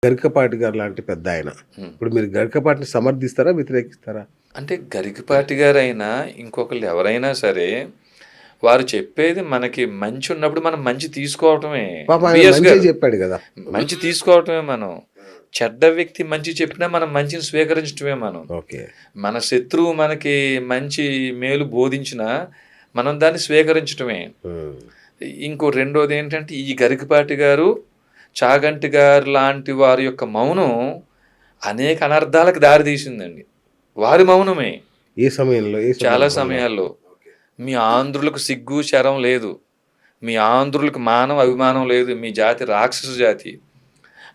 గరికపాటి గారు లాంటి పెద్ద ఆయన. హ్మ్. ఇప్పుడు మీరు గరికపాటిని సమర్థిస్తారా? వ్యతిరేకిస్తారా? అంటే గరికపాటి గారైనా, ఇంకొకళ్ళు ఎవరైనా సరే, వారు చెప్పేది మనకి మంచి ఉన్నప్పుడు మనం మంచి తీసుకోవటమే. పాపం ఆయన బిఎస్ మంచే గారు చెప్పాడు గదా! మంచి తీసుకోవటమే మనం. చెడ్డ వ్యక్తి మంచి చెప్పినా మనం మంచిని స్వీకరించటమే మనం. ఓకే. మన శత్రువు మనకి మంచి మేలు బోధించినా మనం దాన్ని స్వీకరించటమే. హ్మ్. ఇంకో రెండోదేంటంటే ఈ గరికపాటి గారు, చాగంటి గారు లాంటి వారి యొక్క మౌనం అనేక అనర్థాలకు దారితీసిందండి. వారి మౌనమే. ఏ సమయంలో? ఏ చాలా సందర్భంలో? సమయాల్లో. మీ ఆంధ్రులకు సిగ్గు, శరం లేదు. మీ ఆంధ్రులకు మానం, అభిమానం లేదు. మీ జాతి రాక్షస జాతి.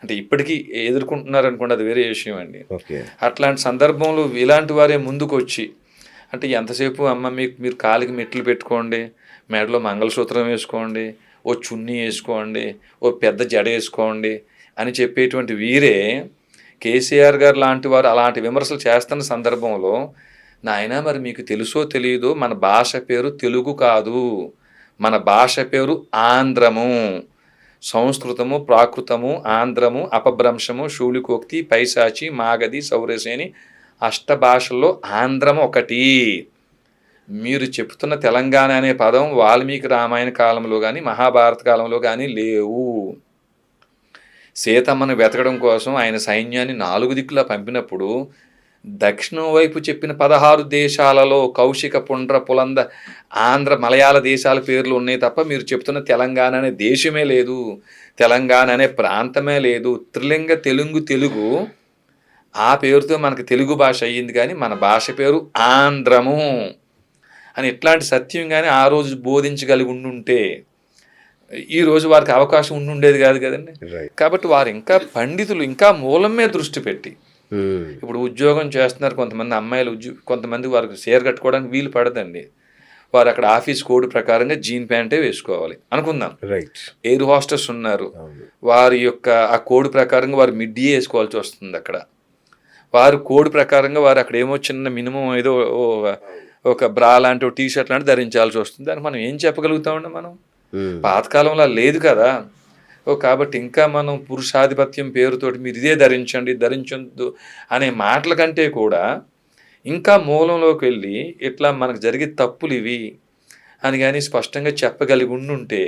అంటే ఇప్పటికీ ఎదుర్కొంటున్నారనుకోండి, అది వేరే విషయం అండి. ఓకే. అట్లాంటి సందర్భంలో ఇలాంటి వారే ముందుకొచ్చి, అంటే ఎంతసేపు అమ్మ మీరు కాలికి మెట్లు పెట్టుకోండి, మెడలో మంగళసూత్రం వేసుకోండి, ఓ చున్నీ వేసుకోండి, ఓ పెద్ద జడ వేసుకోండి అని చెప్పేటువంటి వీరే కేసీఆర్ గారు లాంటి వారు అలాంటి విమర్శలు చేస్తున్న సందర్భంలో, నాయనా మరి మీకు తెలుసో తెలియదో మన భాష పేరు తెలుగు కాదు, మన భాష పేరు ఆంధ్రము. సంస్కృతము, ప్రాకృతము, ఆంధ్రము, అపభ్రంశము, శూలికోక్తి, పైశాచి, మాగధి, సౌరసేని అష్టభాషల్లో ఆంధ్రం ఒకటి. మీరు చెప్తున్న తెలంగాణ అనే పదం వాల్మీకి రామాయణ కాలంలో కానీ మహాభారత కాలంలో కానీ లేవు. సీతమ్మను వెతకడం కోసం ఆయన సైన్యాన్ని 4 దిక్కులా పంపినప్పుడు దక్షిణం వైపు చెప్పిన 16 దేశాలలో కౌశిక, పుండ్ర, పులంద, ఆంధ్ర, మలయాళ దేశాల పేర్లు ఉన్నాయి తప్ప మీరు చెప్తున్న తెలంగాణ అనే దేశమే లేదు, తెలంగాణ అనే ప్రాంతమే లేదు. త్రిలింగ తెలుగు ఆ పేరుతో మనకు తెలుగు భాష అయ్యింది, కానీ మన భాష పేరు ఆంధ్రము అని ఇట్లాంటి సత్యం కానీ ఆ రోజు బోధించగలిగి ఉండుంటే ఈరోజు వారికి అవకాశం ఉండుండేది కాదు కదండి. కాబట్టి వారు ఇంకా పండితులు, ఇంకా మూలం మీద దృష్టి పెట్టి, ఇప్పుడు ఉద్యోగం చేస్తున్నారు కొంతమంది అమ్మాయిలు, కొంతమంది వారికి చీర కట్టుకోవడానికి వీలు పడదండి. వారు అక్కడ ఆఫీస్ కోడ్ ప్రకారంగా జీన్ ప్యాంటే వేసుకోవాలి అనుకుందాం. ఎయిర్ హోస్టెస్ ఉన్నారు, వారి యొక్క ఆ కోడ్ ప్రకారంగా వారు మిడ్డీ వేసుకోవాల్సి వస్తుంది. అక్కడ వారు కోడ్ ప్రకారంగా వారు అక్కడ ఏమో చిన్న మినిమం ఏదో ఒక బ్రా లాంటి టీ షర్ట్ లాంటి ధరించాల్సి వస్తుంది. దానికి మనం ఏం చెప్పగలుగుతామండి? మనం పాతకాలంలో లేదు కదా. కాబట్టి ఇంకా మనం పురుషాధిపత్యం పేరుతోటి మీరు ఇదే ధరించొద్దు అనే మాటల కంటే కూడా ఇంకా మూలంలోకి వెళ్ళి ఇట్లా మనకు జరిగే తప్పులు ఇవి అని కానీ స్పష్టంగా చెప్పగలిగి ఉండుంటే,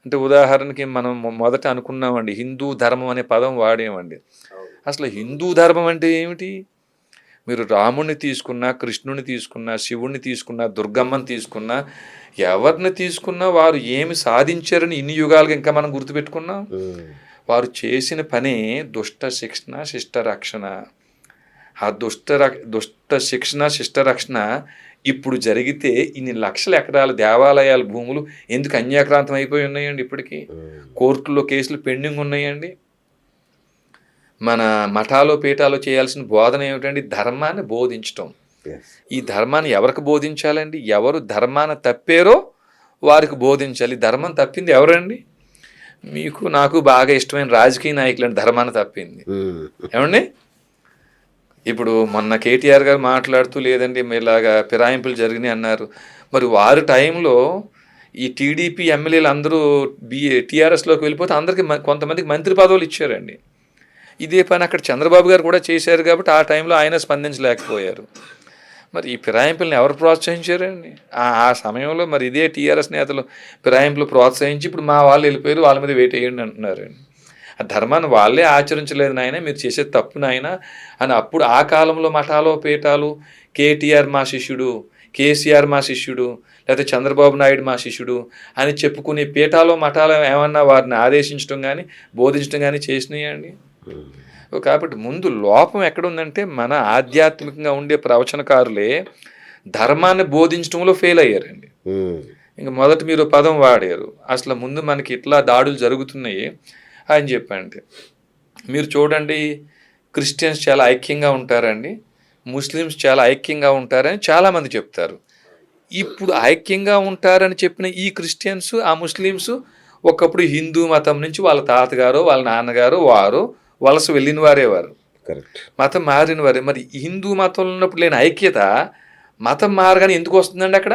అంటే ఉదాహరణకి మనం మొదట అనుకున్నామండి హిందూ ధర్మం అనే పదం వాడేమండి. అసలు హిందూ ధర్మం అంటే ఏమిటి? మీరు రాముడిని తీసుకున్నా, కృష్ణుని తీసుకున్నా, శివుణ్ణి తీసుకున్నా, దుర్గమ్మని తీసుకున్నా, ఎవరిని తీసుకున్నా వారు ఏమి సాధించారని ఇన్ని యుగాలుగా ఇంకా మనం గుర్తుపెట్టుకున్నాం. వారు చేసిన పనే దుష్ట శిక్షణ, శిష్ట రక్షణ. ఆ దుష్ట శిక్షణ, శిష్ట రక్షణ ఇప్పుడు జరిగితే ఇన్ని లక్షల ఎకరాల దేవాలయాల భూములు ఎందుకు అన్యాక్రాంతం అయిపోయి ఉన్నాయండి? ఇప్పటికీ కోర్టుల్లో కేసులు పెండింగ్ ఉన్నాయండి. మన మఠాలో పీఠాలో చేయాల్సిన బోధన ఏమిటండి? ధర్మాన్ని బోధించటం. ఈ ధర్మాన్ని ఎవరికి బోధించాలండి? ఎవరు ధర్మాన్ని తప్పారో వారికి బోధించాలి. ధర్మం తప్పింది ఎవరండి? మీకు నాకు బాగా ఇష్టమైన రాజకీయ నాయకులండి ధర్మాన్ని తప్పింది. ఏమండి? ఇప్పుడు మొన్న కేటీఆర్ గారు మాట్లాడుతూ లేదండి మీలాగా ఫిరాయింపులు జరిగినాయి అన్నారు. మరి వారి టైంలో ఈ టీడీపీ ఎమ్మెల్యేలు అందరూ టీఆర్ఎస్లోకి వెళ్ళిపోతే అందరికీ కొంతమందికి మంత్రి పదవులు ఇచ్చారండి. ఇదే పని అక్కడ చంద్రబాబు గారు కూడా చేశారు కాబట్టి ఆ టైంలో ఆయన స్పందించలేకపోయారు. మరి ఈ ఫిరాయింపులను ఎవరు ప్రోత్సహించారండి? ఆ సమయంలో మరి ఇదే టీఆర్ఎస్ నేతలు ఫిరాయింపులు ప్రోత్సహించి ఇప్పుడు మా వాళ్ళు వెళ్ళిపోయారు, వాళ్ళ మీద వేటేయండి అంటున్నారండి. ఆ ధర్మాన్ని వాళ్ళే ఆచరించలేదు నాయన, మీరు చేసే తప్పు నాయన అని అప్పుడు ఆ కాలంలో మఠాలో పీఠాలు కేటీఆర్ మా శిష్యుడు, కేసీఆర్ మా శిష్యుడు, లేకపోతే చంద్రబాబు నాయుడు మా శిష్యుడు అని చెప్పుకునే పీఠాలో మఠాలు ఏమన్నా వారిని ఆదేశించడం కానీ బోధించడం కానీ చేసినాయండి. కాబట్టి ముందు లోపం ఎక్కడుందంటే మన ఆధ్యాత్మికంగా ఉండే ప్రవచనకారులే ధర్మాన్ని బోధించడంలో ఫెయిల్ అయ్యారండి. ఇంకా మొదట మీరు పదం వాడారు, అసలు ముందు మనకి ఇట్లా దాడులు జరుగుతున్నాయి అని చెప్పండి. మీరు చూడండి, క్రిస్టియన్స్ చాలా ఐక్యంగా ఉంటారండి, ముస్లిమ్స్ చాలా ఐక్యంగా ఉంటారని చాలామంది చెప్తారు. ఇప్పుడు ఐక్యంగా ఉంటారని చెప్పిన ఈ క్రిస్టియన్స్, ఆ ముస్లిమ్స్ ఒకప్పుడు హిందూ మతం నుంచి వాళ్ళ తాతగారు వాళ్ళ నాన్నగారు వారు వలస వెళ్ళిన వారేవారు, మతం మారిన వారే. మరి హిందూ మతంలో ఉన్నప్పుడు లేని ఐక్యత మతం మారగానే ఎందుకు వస్తుందండి అక్కడ?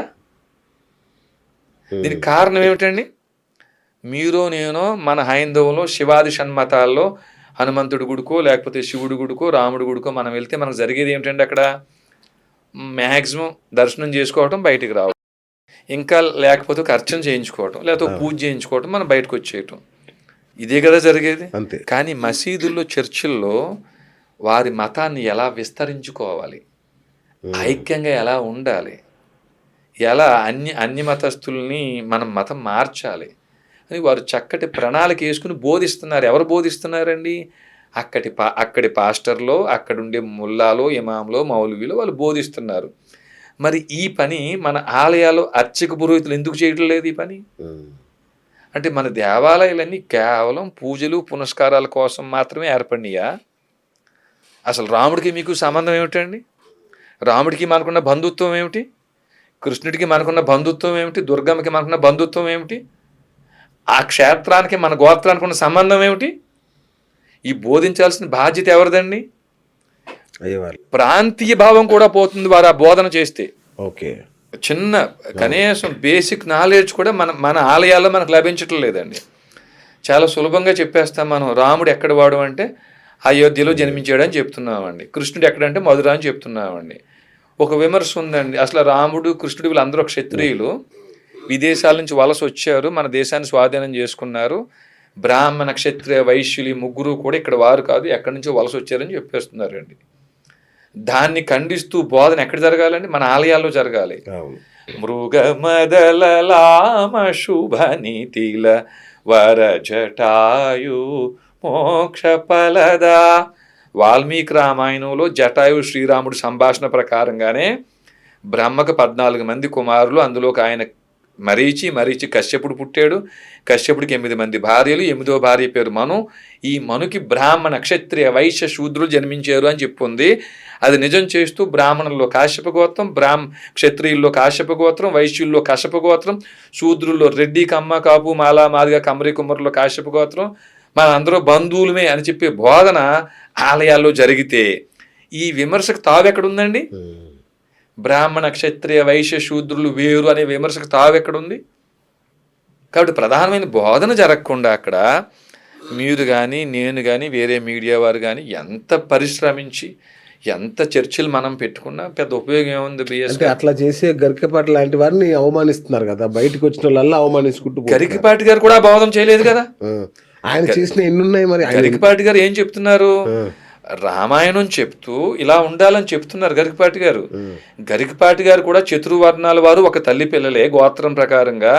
దీనికి కారణం ఏమిటండి? మీరు నేను మన హైందవంలో శివాది షణ్మతాల్లో హనుమంతుడి గుడికో లేకపోతే శివుడి గుడికో రాముడి గుడికో మనం వెళ్తే మనకు జరిగేది ఏమిటంటే అక్కడ మ్యాక్సిమం దర్శనం చేసుకోవటం, బయటికి రావడం, ఇంకా లేకపోతే ఒక అర్చన చేయించుకోవటం, లేకపోతే పూజ చేయించుకోవటం, మనం బయటకు వచ్చేయటం, ఇదే కదా జరిగేది. అంతే. కానీ మసీదుల్లో, చర్చిల్లో వారి మతాన్ని ఎలా విస్తరించుకోవాలి, ఐక్యంగా ఎలా ఉండాలి, ఎలా అన్ని మతస్థుల్ని మనం మతం మార్చాలి అని వారు చక్కటి ప్రణాళిక వేసుకుని బోధిస్తున్నారు. ఎవరు బోధిస్తున్నారండి? అక్కడి పాస్టర్లో, అక్కడుండే ముల్లాలో, ఇమాంలో, మౌలవీలో వాళ్ళు బోధిస్తున్నారు. మరి ఈ పని మన ఆలయాల్లో అర్చక పురోహితులు ఎందుకు చేయడం లేదు? ఈ పని అంటే మన దేవాలయాలన్నీ కేవలం పూజలు పునస్కారాల కోసం మాత్రమే ఏర్పడినాయా? అసలు రాముడికి మీకు సంబంధం ఏమిటండి? రాముడికి మనకున్న బంధుత్వం ఏమిటి? కృష్ణుడికి మనకున్న బంధుత్వం ఏమిటి? దుర్గమ్మకి మనకున్న బంధుత్వం ఏమిటి? ఆ క్షేత్రానికి మన గోత్రానికి ఉన్న సంబంధం ఏమిటి? ఈ బోధించాల్సిన బాధ్యత ఎవరిదండి? ప్రాంతీయ భావం కూడా పోతుంది వారు ఆ బోధన చేస్తే. ఓకే, చిన్న కనీసం బేసిక్ నాలెడ్జ్ కూడా మన ఆలయాల్లో మనకు లభించటం లేదండి. చాలా సులభంగా చెప్పేస్తాం మనం. రాముడు ఎక్కడ వాడు అంటే అయోధ్యలో జన్మించాడని చెప్తున్నామండి. కృష్ణుడు ఎక్కడంటే మధుర అని చెప్తున్నామండి. ఒక విమర్శ ఉందండి, అసలు రాముడు, కృష్ణుడు వీళ్ళందరూ క్షత్రియులు, విదేశాల నుంచి వలస వచ్చారు, మన దేశాన్ని స్వాధీనం చేసుకున్నారు, బ్రాహ్మణ, క్షత్రియ, వైశ్యులు ముగ్గురు కూడా ఇక్కడ వారు కాదు, ఎక్కడి నుంచో వలస వచ్చారని చెప్పేస్తున్నారండి. దాన్ని ఖండిస్తూ బోధన ఎక్కడ జరగాలండి? మన ఆలయాల్లో జరగాలి. మృగమదలామ శుభ నీతిల వర జటాయు మోక్ష ఫలదా. వాల్మీకి రామాయణంలో జటాయు శ్రీరాముడు సంభాషణ ప్రకారంగానే బ్రహ్మకు 14 మంది కుమారులు, అందులోకి ఆయన మరీచి కశ్యపుడు పుట్టాడు. కశ్యపుడికి 8 మంది భార్యలు, 8వ భార్య పేరు మను. ఈ మనుకి బ్రాహ్మణ, క్షత్రియ, వైశ్య, శూద్రులు జన్మించారు అని చెప్పుంది. అది నిజం చేస్తూ బ్రాహ్మణుల్లో కాశ్యప గోత్రం, క్షత్రియుల్లో కాశ్యప గోత్రం, వైశ్యుల్లో కశ్యప గోత్రం, శూద్రుల్లో రెడ్డి, కమ్మ, కాపు, మాల, మాదిగ, కమ్మరి, కుమ్మరుల్లో కాశ్యప గోత్రం, మన అందరూ బంధువులమే అని చెప్పే బోధన ఆలయాల్లో జరిగితే ఈ విమర్శకు తావెక్కడుందండి? బ్రాహ్మణ, క్షత్రియ, వైశ్య, శూద్రులు వేరు అనే విమర్శకు తావెక్కడుంది? కాబట్టి ప్రధానమైన బోధన జరగకుండా అక్కడ మీరు కానీ, నేను కానీ, వేరే మీడియా వారు కానీ ఎంత పరిశ్రమించి ఎంత చర్చలు మనం పెట్టుకున్నా పెద్ద ఉపయోగం ఏముంది? అంటే అట్లా చేసే గరికపాటి లాంటి వారిని అవమానిస్తున్నారు కదా, బయటకు వచ్చిన వాళ్ళల్లా అవమానించుకుంటూ. గరికపాటి గారు కూడా బోధన చేయలేదు కదా. ఆయన చేసిన ఎన్ని ఉన్నాయి మరి. గరికపాటి గారు ఏం చెప్తున్నారు? రామాయణం చెప్తూ ఇలా ఉండాలని చెప్తున్నారు గరికపాటి గారు. గరికపాటి గారు కూడా చతుర్వర్ణాల వారు ఒక తల్లి పిల్లలే గోత్రం ప్రకారంగా.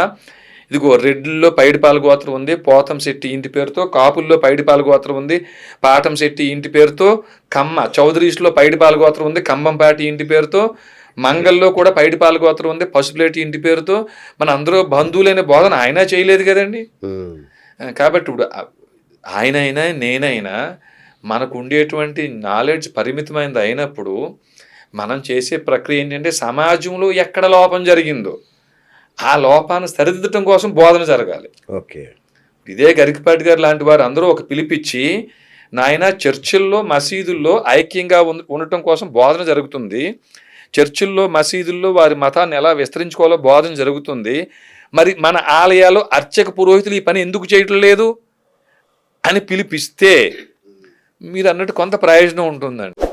ఇదిగో రెడ్డిల్లో పైడిపాల గోత్రం ఉంది, పోతం శెట్టి ఇంటి పేరుతో, కాపుల్లో పైడిపాల గోత్రం ఉంది, పాటం శెట్టి ఇంటి పేరుతో, కమ్మ చౌదరీస్లో పైడిపాల గోత్రం ఉంది, కంబంపాటి ఇంటి పేరుతో, మంగల్లో కూడా పైడిపాల గోత్రం ఉంది, పసుపులేటి ఇంటి పేరుతో. మన అందరూ బంధువులైన బోధన ఆయన చేయలేదు కదండి. కాబట్టి ఇప్పుడు ఆయనైనా నేనైనా మనకు ఉండేటువంటి నాలెడ్జ్ పరిమితమైనది అయినప్పుడు మనం చేసే ప్రక్రియ ఏంటంటే సమాజంలో ఎక్కడ లోపం జరిగిందో ఆ లోపాన్ని సరిదిద్దటం కోసం బోధన జరగాలి. ఓకే, ఇదే గరికపాటి గారు లాంటి వారు అందరూ ఒక పిలిపిచ్చి, నాయన చర్చిల్లో, మసీదుల్లో ఐక్యంగా ఉండటం కోసం బోధన జరుగుతుంది, చర్చిల్లో, మసీదుల్లో వారి మతాన్ని ఎలా విస్తరించుకోవాలో బోధన జరుగుతుంది, మరి మన ఆలయాల్లో అర్చక పురోహితులు ఈ పని ఎందుకు చేయటం లేదు అని పిలిపిస్తే మీరు అన్నట్టు కొంత ప్రయోజనం ఉంటుందండి.